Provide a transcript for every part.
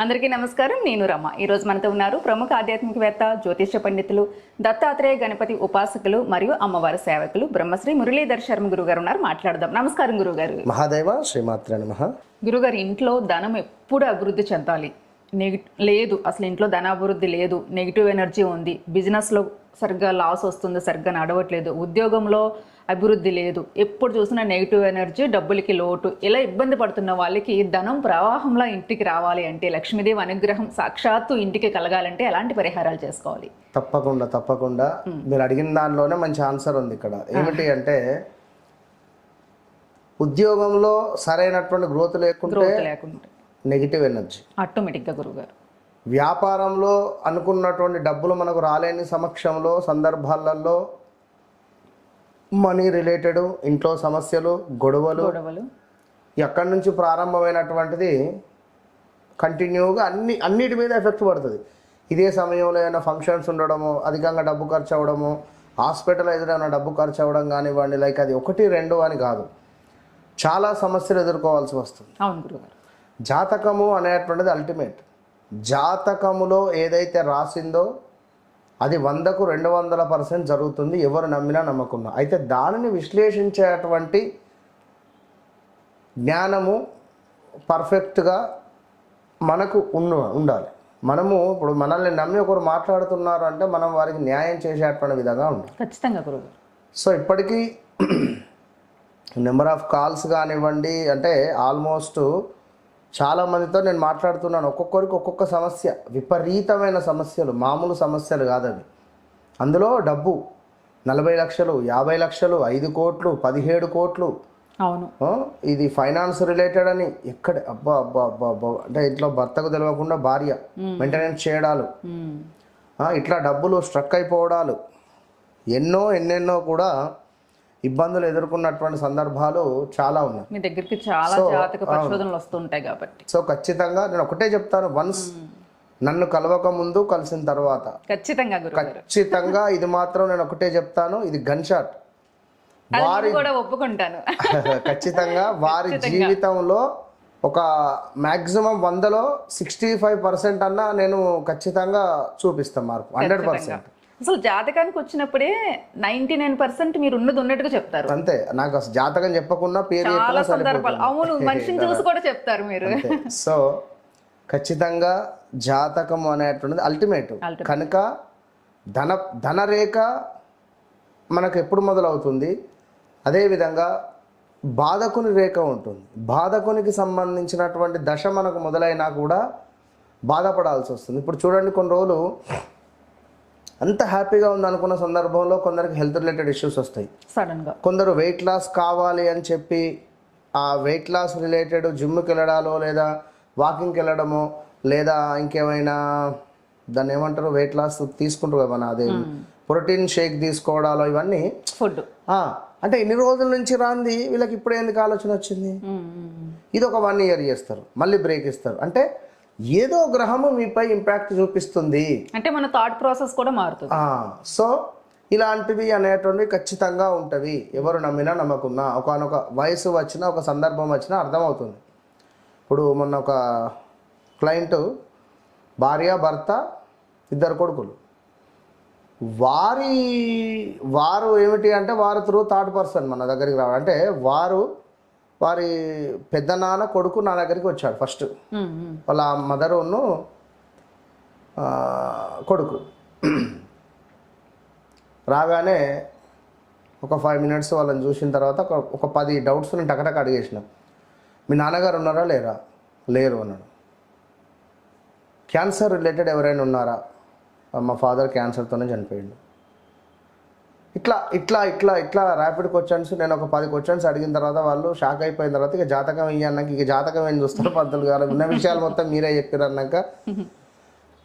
అందరికీ నమస్కారం. నేను రమ. ఈ రోజు మనతో ఉన్నారు ప్రముఖ ఆధ్యాత్మికవేత్త, జ్యోతిష్య పండితులు, దత్తాత్రేయ గణపతి ఉపాసకులు మరియు అమ్మవారి సేవకులు బ్రహ్మశ్రీ మురళీధర్ శర్మ గురుగారు ఉన్నారు. మాట్లాడదాం. నమస్కారం గురుగారు. మహాదేవ శ్రీమాత్రే నమః. గురుగారు, ఇంట్లో ధనం ఎప్పుడు అభివృద్ధి చెందాలి, లేదు అసలు ఇంట్లో ధనాభివృద్ధి లేదు, నెగిటివ్ ఎనర్జీ ఉంది, బిజినెస్లో సరిగ్గా లాస్ వస్తుంది, సరిగ్గా నడవట్లేదు, ఉద్యోగంలో అభివృద్ధి లేదు, ఎప్పుడు చూసినా నెగిటివ్ ఎనర్జీ, డబ్బులకి లోటు, ఇలా ఇబ్బంది పడుతున్న వాళ్ళకి ధనం ప్రవాహంలో ఇంటికి రావాలి అంటే, లక్ష్మీదేవి అనుగ్రహం సాక్షాత్తు ఇంటికి కలగాలంటే ఎలాంటి పరిహారాలు చేసుకోవాలి? తప్పకుండా మీరు అడిగిన దానిలోనే మంచి ఆన్సర్ ఉంది ఇక్కడ. ఏమిటి అంటే, ఉద్యోగంలో సరైనటువంటి గ్రోత్ లేకుంటే నెగిటివ్ ఎనర్జీ ఆటోమేటిక్గా. గురుగారు, వ్యాపారంలో అనుకున్నటువంటి డబ్బులు మనకు రాలేని సమక్షంలో, సందర్భాలలో మనీ రిలేటెడ్ ఇంట్లో సమస్యలు, గొడవలు ఎక్కడి నుంచి ప్రారంభమైనటువంటిది కంటిన్యూగా అన్నిటి మీద ఎఫెక్ట్ పడుతుంది. ఇదే సమయంలో ఏమైనా ఫంక్షన్స్ ఉండడము, అధికంగా డబ్బు ఖర్చు అవ్వడము, హాస్పిటలైజ్ అయినా డబ్బు ఖర్చు అవ్వడం కానివ్వండి, లైక్ అది 1, 2 అని కాదు, చాలా సమస్యలు ఎదుర్కోవాల్సి వస్తుంది. అవును గురుగారు. జాతకము అనేటువంటిది అల్టిమేట్. జాతకములో ఏదైతే రాసిందో అది 100కు 200% జరుగుతుంది, ఎవరు నమ్మినా నమ్మకున్నా. అయితే దానిని విశ్లేషించేటువంటి జ్ఞానము పర్ఫెక్ట్గా మనకు ఉండాలి. మనము ఇప్పుడు మనల్ని నమ్మి ఒకరు మాట్లాడుతున్నారు అంటే మనం వారికి న్యాయం చేసేటువంటి విధంగా ఉండాలి. ఖచ్చితంగా గురుగారు. సో ఇప్పటికీ నెంబర్ ఆఫ్ కాల్స్ కానివ్వండి, అంటే ఆల్మోస్ట్ చాలామందితో నేను మాట్లాడుతున్నాను. ఒక్కొక్కరికి ఒక్కొక్క సమస్య, విపరీతమైన సమస్యలు, మామూలు సమస్యలు కాదవి. అందులో డబ్బు 40 లక్షలు, 50 లక్షలు, 5 కోట్లు, 17 కోట్లు. అవును, ఇది ఫైనాన్స్ రిలేటెడ్ అని ఎక్కడ అబ్బా అబ్బా అబ్బా అబ్బా అంటే ఇంట్లో భర్తకు తెలియకుండా భార్య మెయింటెనెన్స్ చేయడాలు, ఇట్లా డబ్బులు స్ట్రక్ అయిపోవడాలు, ఎన్నెన్నో కూడా ఇబ్బందులు ఎదుర్కొన్నటువంటి సందర్భాలు చాలా ఉన్నాయి. మీ దగ్గరికి చాలా జాతక పరిశోధనలు వస్తుంటాయి కాబట్టి. సో ఖచ్చితంగా నేను ఒకటే చెప్తాను, వన్స్ నన్ను కలవక ముందు, కలిసిన తర్వాత ఖచ్చితంగా ఇది మాత్రం నేను ఒకటే చెప్తాను, ఇది గన్ షాట్. వారి కూడా ఒప్పుకుంటాను. ఖచ్చితంగా వారి జీవితంలో ఒక మాక్సిమం 100లో 65% అన్నా నేను ఖచ్చితంగా చూపిస్తాను మార్పు, 100%. అసలు జాతకానికి వచ్చినప్పుడే 99% మీరు ఉన్నట్టుగా చెప్తారు. అంతే. నాకు అసలు జాతకం చెప్పకుండా పేరు అవును, మనిషిని చూసి కూడా చెప్తారు మీరు. సో ఖచ్చితంగా జాతకం అనేటువంటిది అల్టిమేట్. కనుక ధనరేఖ మనకు ఎప్పుడు మొదలవుతుంది, అదేవిధంగా బాధకుని రేఖ ఉంటుంది. బాధకునికి సంబంధించినటువంటి దశ మనకు మొదలైనా కూడా బాధపడాల్సి వస్తుంది. ఇప్పుడు చూడండి, కొన్ని రోజులు అంత హ్యాపీగా ఉంది అనుకున్న సందర్భంలో కొందరికి హెల్త్ రిలేటెడ్ ఇష్యూస్ వస్తాయి సడన్గా. కొందరు వెయిట్ లాస్ కావాలి అని చెప్పి ఆ వెయిట్ లాస్ రిలేటెడ్ జిమ్కి వెళ్ళడాలో, లేదా వాకింగ్కి వెళ్ళడమో, లేదా ఇంకేమైనా దాన్ని ఏమంటారు, వెయిట్ లాస్ తీసుకుంటారు కదా మన, అదే ప్రోటీన్ షేక్ తీసుకోవడాలో, ఇవన్నీ ఫుడ్. అంటే ఇన్ని రోజుల నుంచి రాంది వీళ్ళకి ఇప్పుడు ఎందుకు ఆలోచన వచ్చింది? ఇది ఒక 1 ఇయర్ చేస్తారు, మళ్ళీ బ్రేక్ ఇస్తారు. అంటే ఏదో గ్రహము మీపై ఇంపాక్ట్ చూపిస్తుంది, అంటే మన థాట్ ప్రాసెస్ కూడా మారుతుంది. సో ఇలాంటివి అనేటువంటివి ఖచ్చితంగా ఉంటవి, ఎవరు నమ్మినా నమ్మకున్నా. ఒకనొక వయసు వచ్చినా, ఒక సందర్భం వచ్చినా అర్థమవుతుంది. ఇప్పుడు మొన్న ఒక క్లయింట్, భార్య భర్త, 2 కొడుకులు. వారు ఏమిటి అంటే, వారు త్రూ థర్డ్ పర్సన్ మన దగ్గరికి రావడం. అంటే వారి పెద్ద నాన్న కొడుకు నా దగ్గరికి వచ్చాడు ఫస్ట్. వాళ్ళ మదరును కొడుకు రాగానే ఒక 5 minutes వాళ్ళని చూసిన తర్వాత ఒక 10 డౌట్స్ నేను టకటక అడిగేసిన. మీ నాన్నగారు ఉన్నారా? లేరు అన్నాడు. క్యాన్సర్ రిలేటెడ్ ఎవరైనా ఉన్నారా? మా ఫాదర్ క్యాన్సర్తోనే చనిపోయాడు. ఇట్లా ర్యాపిడ్ క్వశ్చన్స్. నేను ఒక 10 క్వశ్చన్స్ అడిగిన తర్వాత వాళ్ళు షాక్ అయిపోయిన తర్వాత, ఇక జాతకం అన్నాక, ఇక జాతకం ఏం చూస్తారు పంతులు గారు, ఉన్న విషయాలు మొత్తం మీరే చెప్పారు అన్నాక,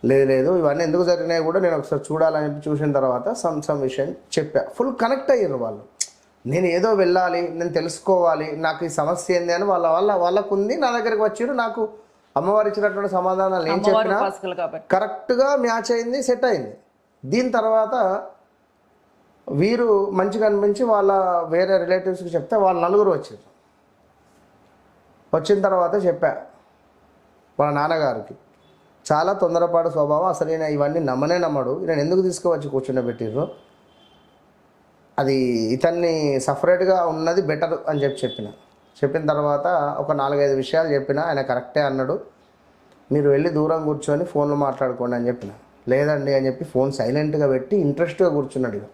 లేదు ఇవన్నీ ఎందుకు జరిగినాయి కూడా నేను ఒకసారి చూడాలని చూసిన తర్వాత సమ్ విషయం చెప్పా. ఫుల్ కనెక్ట్ అయ్యారు వాళ్ళు. నేను ఏదో వెళ్ళాలి, నేను తెలుసుకోవాలి, నాకు ఈ సమస్య ఏంది అని వాళ్ళకు ఉంది. నా దగ్గరికి వచ్చారు, నాకు అమ్మవారు ఇచ్చినటువంటి సమాధానాలు ఏం చెప్పినా కరెక్ట్గా మ్యాచ్ అయింది, సెట్ అయింది. దీని తర్వాత వీరు మంచిగా అనిపించి వాళ్ళ వేరే రిలేటివ్స్కి చెప్తే వాళ్ళు 4 వచ్చారు. వచ్చిన తర్వాత చెప్పా వాళ్ళ నాన్నగారికి, చాలా తొందరపాటు స్వభావం. అసలు ఈయన ఇవన్నీ నమ్మడు. ఈయన ఎందుకు తీసుకువచ్చి కూర్చుండబెట్టిర్రు, అది ఇతన్ని సపరేట్గా ఉన్నది బెటర్ అని చెప్పిన తర్వాత ఒక 4-5 విషయాలు చెప్పిన. ఆయన కరెక్టే అన్నాడు. మీరు వెళ్ళి దూరం కూర్చొని ఫోన్లో మాట్లాడుకోండి అని చెప్పిన. లేదండి అని చెప్పి ఫోన్ సైలెంట్గా పెట్టి ఇంట్రెస్ట్గా కూర్చున్నాడు. ఇక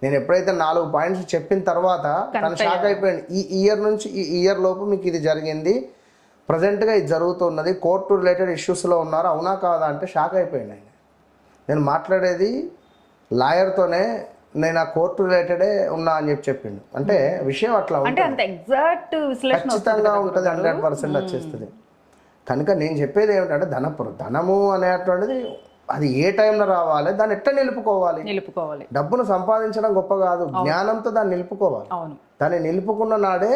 నేను ఎప్పుడైతే 4 పాయింట్స్ చెప్పిన తర్వాత తను షాక్ అయిపోయాడు. ఈ ఇయర్ లోపు మీకు ఇది జరిగింది, ప్రజెంట్గా ఇది జరుగుతున్నది, కోర్టు రిలేటెడ్ ఇష్యూస్లో ఉన్నారు, అవునా కాదా అంటే షాక్ అయిపోయాడు ఆయన. నేను మాట్లాడేది లాయర్తోనే, నేను ఆ కోర్టు రిలేటెడే ఉన్నా అని చెప్పిండు. అంటే విషయం అట్లా ఖచ్చితంగా ఉంటుంది, 100% వచ్చేస్తుంది. కనుక నేను చెప్పేది ఏమిటంటే ధనము అనేటువంటిది అది ఏ టైంలో రావాలి, దాన్ని ఎట్లా నిలుపుకోవాలి. డబ్బును సంపాదించడం గొప్ప కాదు, జ్ఞానంతో దాన్ని నిలుపుకోవాలి. దాన్ని నిలుపుకున్న నాడే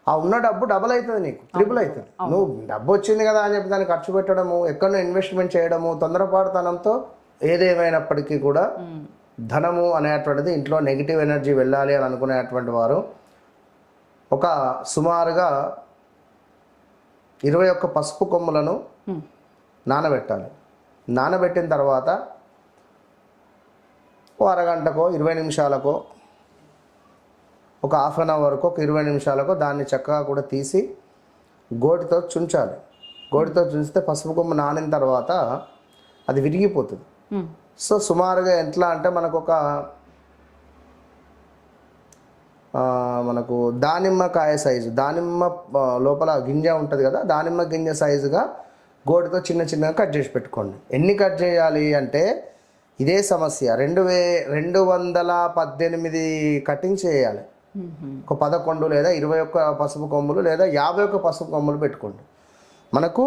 ఆ ఉన్న డబ్బు డబుల్ అవుతుంది, నీకు ట్రిపుల్ అవుతుంది. నువ్వు డబ్బు వచ్చింది కదా అని చెప్పి దాన్ని ఖర్చు పెట్టడము, ఎక్కడో ఇన్వెస్ట్మెంట్ చేయడము, తొందరపాటుతనంతో ఏదేమైనప్పటికీ కూడా ధనము అనేటువంటిది ఇంట్లో నెగిటివ్ ఎనర్జీ వెళ్ళాలి అని అనుకునేటువంటి వారు ఒక సుమారుగా 21 పసుపు కొమ్ములను నానబెట్టాలి. నానబెట్టిన తర్వాత ఓ అరగంటకో 20 నిమిషాలకో ఒక హాఫ్ అన్ అవర్కో 20 నిమిషాలకో దాన్ని చక్కగా కూడా తీసి గోటితో చుంచాలి. గోటితో చుంచితే పసుపు కొమ్ము నానిన తర్వాత అది విరిగిపోతుంది. సో సుమారుగా ఎట్లా అంటే మనకు దానిమ్మకాయ సైజు, దానిమ్మ లోపల గింజ ఉంటుంది కదా, దానిమ్మ గింజ సైజుగా గోటితో చిన్నగా కట్ చేసి పెట్టుకోండి. ఎన్ని కట్ చేయాలి అంటే ఇదే సమస్య, 218 కటింగ్స్ చేయాలి. ఒక 11 లేదా 21 పసుపు కొమ్ములు లేదా 51 పసుపు కొమ్ములు పెట్టుకోండి. మనకు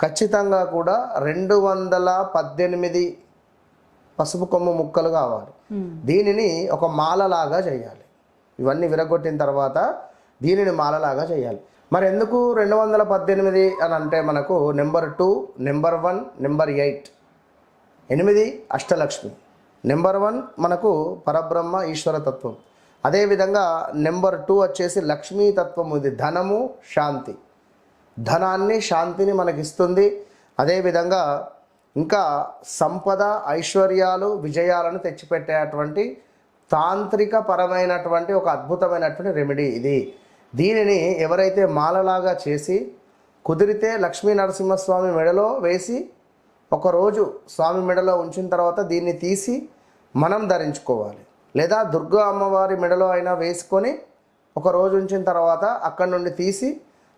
ఖచ్చితంగా కూడా 218 పసుపు కొమ్ము ముక్కలు కావాలి. దీనిని ఒక మాలలాగా చేయాలి. ఇవన్నీ విరగొట్టిన తర్వాత దీనిని మాలలాగా చేయాలి. మరి ఎందుకు 218 అని అంటే మనకు number 2, number 1, number 8, 8 Ashtalakshmi, number 1 మనకు పరబ్రహ్మ ఈశ్వరతత్వం, అదేవిధంగా నెంబర్ 2 వచ్చేసి లక్ష్మీతత్వం, ఇది ధనము శాంతి, ధనాన్ని శాంతిని మనకిస్తుంది. అదేవిధంగా ఇంకా సంపద ఐశ్వర్యాలు విజయాలను తెచ్చిపెట్టేటువంటి తాంత్రిక పరమైనటువంటి ఒక అద్భుతమైనటువంటి రెమెడీ ఇది. దీనిని ఎవరైతే మాలలాగా చేసి కుదిరితే లక్ష్మీ నరసింహస్వామి మెడలో వేసి ఒకరోజు స్వామి మెడలో ఉంచిన తర్వాత దీన్ని తీసి మనం ధరించుకోవాలి. లేదా దుర్గా అమ్మవారి మెడలో అయినా వేసుకొని ఒకరోజు ఉంచిన తర్వాత అక్కడి నుండి తీసి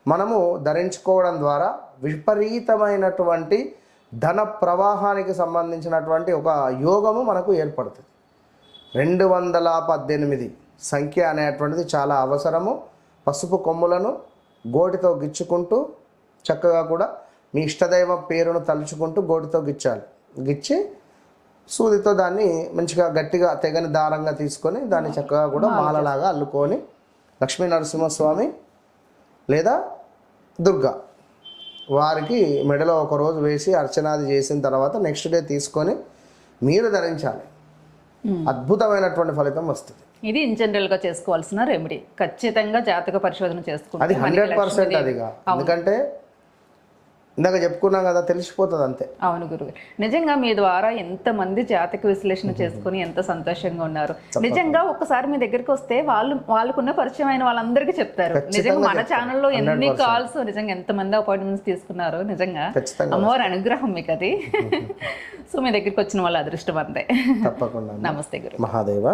మనము ధరించుకోవడం ద్వారా విపరీతమైనటువంటి ధన ప్రవాహానికి సంబంధించినటువంటి ఒక యోగము మనకు ఏర్పడుతుంది. 218 సంఖ్య అనేటువంటిది చాలా అవసరము. పసుపు కొమ్ములను గోటితో గిచ్చుకుంటూ చక్కగా కూడా మీ ఇష్టదైవ పేరును తలుచుకుంటూ గోటితో గిచ్చాలి. గిచ్చి సూదితో దాన్ని మంచిగా గట్టిగా తెగని దారంగా తీసుకొని దాన్ని చక్కగా కూడా మాలలాగా అల్లుకొని లక్ష్మీ నరసింహస్వామి లేదా దుర్గా వారికి మెడలో ఒకరోజు వేసి అర్చనాది చేసిన తర్వాత నెక్స్ట్ డే తీసుకొని మీరు ధరించాలి. అద్భుతమైనటువంటి ఫలితం వస్తుంది. ఇది ఇన్ జనరల్ గా చేసుకోవాల్సిన రెమెడీ. ఖచ్చితంగా జాతక పరిశోధన చేసుకుంటే అది 100% అదిగా, ఎందుకంటే ఇందాక చెప్పుకున్నాం కదా, తెలిసిపోతుంది అంతే. అవును గురుగారు, నిజంగా మీ ద్వారా ఎంతమంది జాతక విశ్లేషణ చేసుకుని ఎంత సంతోషంగా ఉన్నారు. నిజంగా ఒక్కసారి మీ దగ్గరికి వస్తే వాళ్ళకున్న పరిచయం అయిన వాళ్ళందరికీ చెప్తారు. నిజంగా మన ఛానల్లో ఎన్ని కాల్స్, నిజంగా ఎంతమంది అపాయింట్మెంట్స్ తీసుకున్నారు. నిజంగా అమ్మవారి అనుగ్రహం మీకు అది. సో మీ దగ్గరికి వచ్చిన వాళ్ళ అదృష్టం అంతే. తప్పకుండా. నమస్తే గురు మహాదేవ.